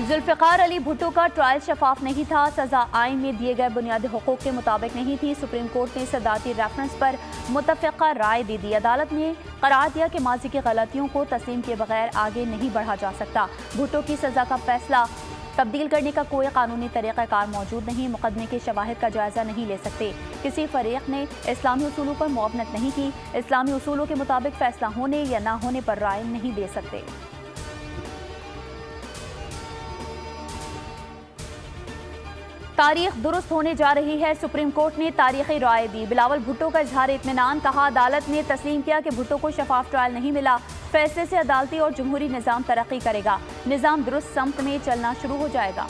जुल्फ़िकार अली भुट्टो का ट्रायल शफाफ नहीं था, सजा आइन में दिए गए बुनियादी हुकूक के मुताबिक नहीं थी। सुप्रीम कोर्ट ने सदारती रेफरेंस पर मुतफ़िक़ा राय दे दी। अदालत ने करार दिया कि माजी की गलतियों को तस्लीम किए बगैर आगे नहीं बढ़ा जा सकता। भुट्टो की सजा का फैसला तब्दील करने का कोई कानूनी तरीक़ाकार मौजूद नहीं। मुकदमे के शवाहिद का जायज़ा नहीं ले सकते। किसी फरीक ने इस्लामी उसूलों पर मुआवनत नहीं की। इस्लामी उसूलों के मुताबिक फैसला होने या ना होने पर राय नहीं दे सकते। तारीख दुरुस्त होने जा रही है। सुप्रीम कोर्ट ने तारीखी राय दी। बिलावल भुट्टो का इजहार इत्मीनान। कहा, अदालत ने तस्लीम किया कि भुट्टो को शफाफ ट्रायल नहीं मिला। फैसले से अदालती और जमहूरी निज़ाम तरक्की करेगा। निज़ाम दुरुस्त समत में चलना शुरू हो जाएगा।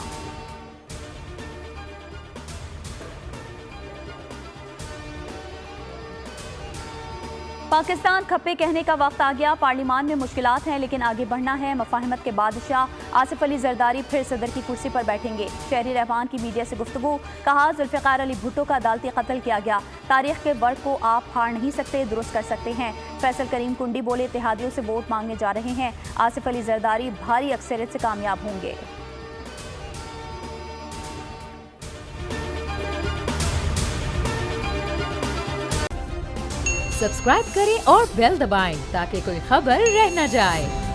पाकिस्तान खप्पे कहने का वक्त आ गया। पार्लिमान में मुश्किलात हैं लेकिन आगे बढ़ना है। मफाहिमत के बादशाह आसिफ अली जरदारी फिर सदर की कुर्सी पर बैठेंगे। शहरी रहमान की मीडिया से गुफ्तगू। कहा, जुल्फ़िकार अली भुट्टो का अदालती कत्ल किया गया। तारीख के वर्क को आप फाड़ नहीं सकते, दुरुस्त कर सकते हैं। फैसल करीम कुंडी बोले, इत्तेहादियों से वोट मांगने जा रहे हैं। आसिफ अली जरदारी भारी अक्सरियत से कामयाब होंगे। सब्सक्राइब करें और बेल दबाएं ताकि कोई खबर रह न जाए।